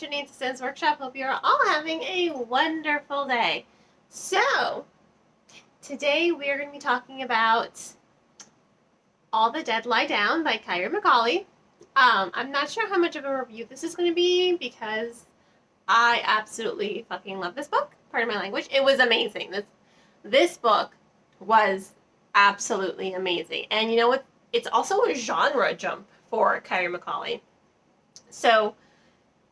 afternoon to Sense Workshop. Hope you're all having a wonderful day. So, today we are going to be talking about All the Dead Lie Down by Kyra McCauley. I'm not sure how much of a review this is going to be because I absolutely fucking love this book. Pardon my language. It was amazing. This book was absolutely amazing. And you know what? It's also a genre jump for Kyra McCauley. So,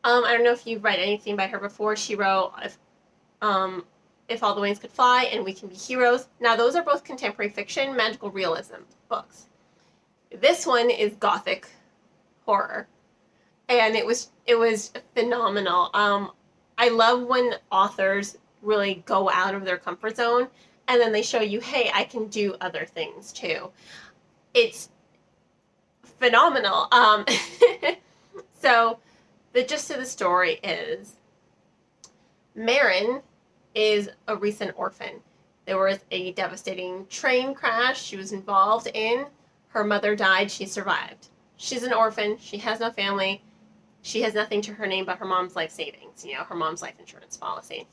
I don't know if you've read anything by her before. She wrote If All the Wings Could Fly and We Can Be Heroes. Now, those are both contemporary fiction, magical realism books. This one is Gothic horror, and it was phenomenal. I love when authors really go out of their comfort zone, and then they show you, hey, I can do other things too. It's phenomenal. So, the gist of the story is Marin is a recent orphan. There was a devastating train crash she was involved in. Her mother died. She survived. She's an orphan. She has no family. She has nothing to her name but her mom's life savings, her mom's life insurance policy.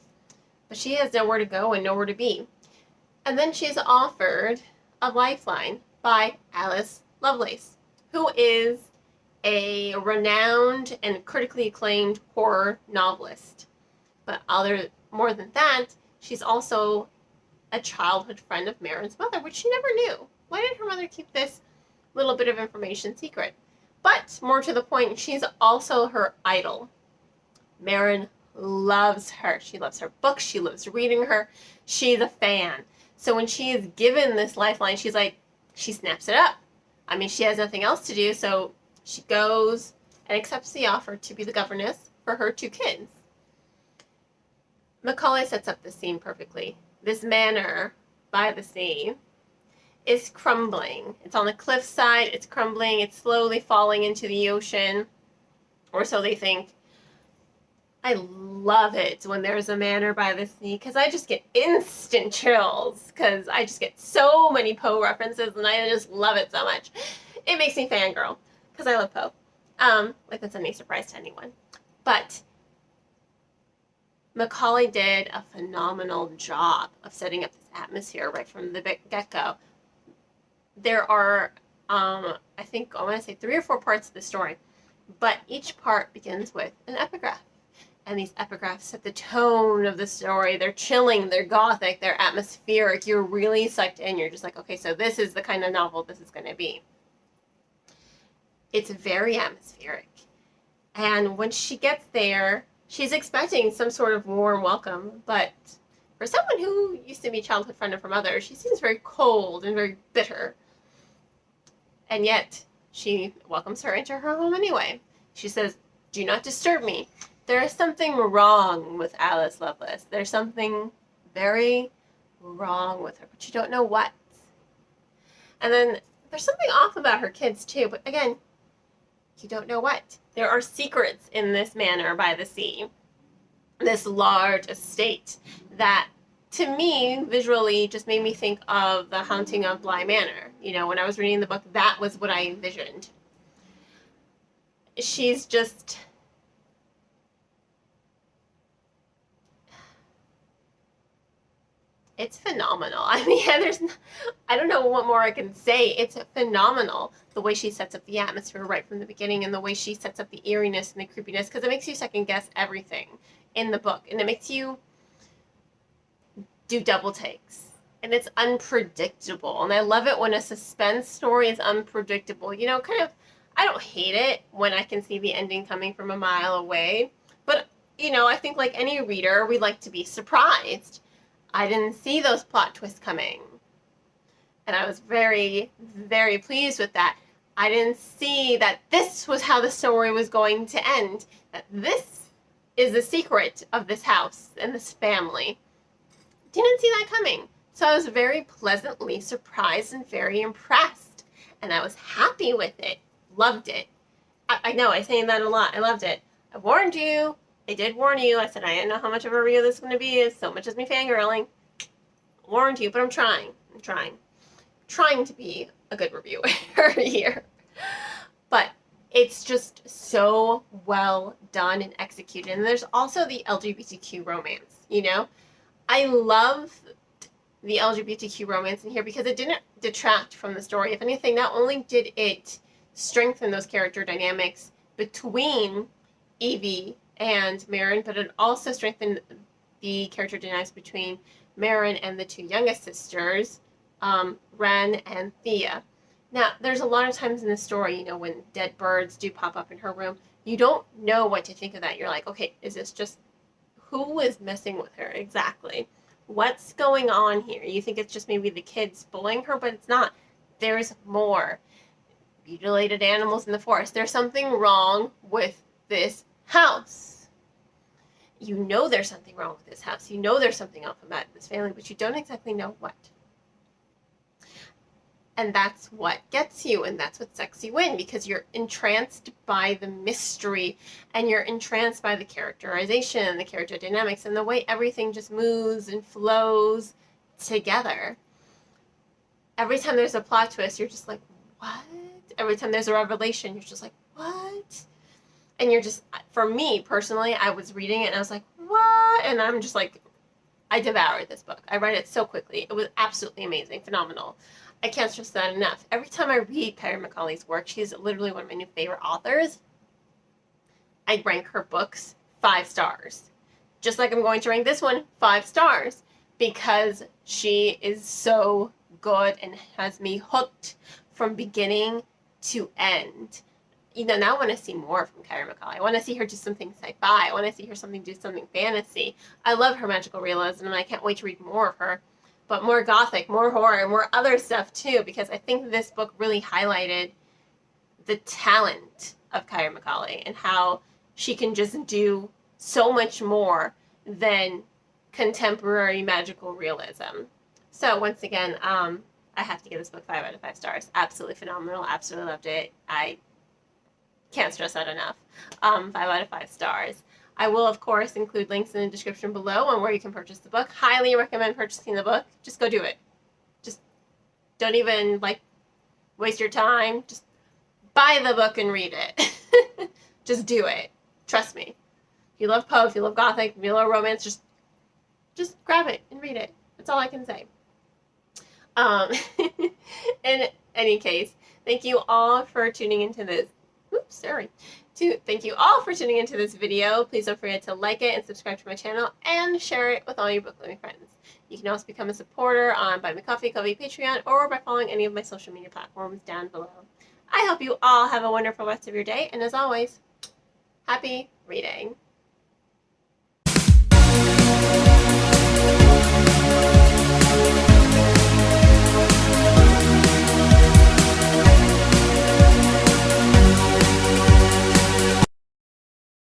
But she has nowhere to go and nowhere to be. And then she's offered a lifeline by Alice Lovelace, who is a renowned and critically acclaimed horror novelist. But more than that, she's also a childhood friend of Marin's mother, which she never knew. Why did her mother keep this little bit of information secret? But more to the point, she's also her idol. Marin loves her. She loves her books. She loves reading her. She's a fan. So when she is given this lifeline, she snaps it up. I mean, she has nothing else to do, so she goes and accepts the offer to be the governess for her 2 kids. McCauley sets up the scene perfectly. This manor by the sea is crumbling. It's on the cliffside. It's crumbling. It's slowly falling into the ocean, or so they think. I love it when there's a manor by the sea because I just get instant chills because I just get so many Poe references and I just love it so much. It makes me fangirl because I love Poe. Like that's any surprise to anyone. But McCauley did a phenomenal job of setting up this atmosphere right from the get-go. There are, I want to say 3 or 4 parts of the story, but each part begins with an epigraph. And these epigraphs set the tone of the story. They're chilling, they're gothic, they're atmospheric. You're really sucked in. You're just like, okay, so this is the kind of novel this is going to be. It's very atmospheric. And when she gets there, she's expecting some sort of warm welcome, but for someone who used to be a childhood friend of her mother, she seems very cold and very bitter. And yet, she welcomes her into her home anyway. She says, "Do not disturb me. There is something wrong with Alice Lovelace. There's something very wrong with her, but you don't know what." And then there's something off about her kids too, but again, you don't know what. There are secrets in this manor by the sea, this large estate that, to me, visually just made me think of The Haunting of Bly Manor. When I was reading the book, that was what I envisioned. She's just... It's phenomenal. I mean, I don't know what more I can say. It's phenomenal the way she sets up the atmosphere right from the beginning and the way she sets up the eeriness and the creepiness, because it makes you second guess everything in the book, and it makes you do double takes, and it's unpredictable. And I love it when a suspense story is unpredictable. I don't hate it when I can see the ending coming from a mile away, but I think like any reader, we like to be surprised. I didn't see those plot twists coming, and I was very, very pleased with that. I didn't see that this was how the story was going to end, that this is the secret of this house and this family. Didn't see that coming. So I was very pleasantly surprised and very impressed, and I was happy with it. Loved it. I know, I say that a lot. I loved it. I warned you. I did warn you. I said I didn't know how much of a review this is going to be. It's so much as me fangirling. I warned you, but I'm trying. Trying to be a good reviewer here. But It's just so well done and executed. And there's also the LGBTQ romance, you know? I love the LGBTQ romance in here because it didn't detract from the story. If anything, not only did it strengthen those character dynamics between Evie and Marin, but it also strengthened the character dynamics between Marin and the two youngest sisters, Ren and Thea. Now, there's a lot of times in the story, you know, when dead birds do pop up in her room, you don't know what to think of that. You're like, okay, is this just who is messing with her exactly? What's going on here? You think it's just maybe the kids bullying her, but it's not. There's more. Mutilated animals in the forest. There's something wrong with this house. You know there's something wrong with this house. You know there's something off about this family, but you don't exactly know what. And that's what gets you, and that's what sucks you in, because you're entranced by the mystery, and you're entranced by the characterization, the character dynamics, and the way everything just moves and flows together. Every time there's a plot twist, you're just like, what? Every time there's a revelation, you're just like, what? And you're just, for me personally, I was reading it and I was like, what? And I'm just like, I devoured this book. I read it so quickly. It was absolutely amazing, phenomenal. I can't stress that enough. Every time I read Kyra McCauley's work, she's literally one of my new favorite authors. I rank her books 5 stars. Just like I'm going to rank this one 5 stars, because she is so good and has me hooked from beginning to end. You know, now I want to see more from Kyra McCauley. I want to see her do something sci-fi. I want to see her do something fantasy. I love her magical realism, and I can't wait to read more of her. But more Gothic, more horror, more other stuff too, because I think this book really highlighted the talent of Kyra McCauley and how she can just do so much more than contemporary magical realism. So once again, I have to give this book 5 out of 5 stars. Absolutely phenomenal. Absolutely loved it. I can't stress that enough. 5 out of 5 stars. I will, of course, include links in the description below on where you can purchase the book. Highly recommend purchasing the book. Just go do it. Just don't even, waste your time. Just buy the book and read it. Just do it. Trust me. If you love Poe, if you love Gothic, if you love romance, just grab it and read it. That's all I can say. In any case, thank you all for tuning into this. Oops, sorry. Thank you all for tuning into this video. Please don't forget to like it and subscribe to my channel and share it with all your book loving friends. You can also become a supporter on Buy Me Coffee, Ko-fi, Patreon, or by following any of my social media platforms down below. I hope you all have a wonderful rest of your day, and as always, happy reading.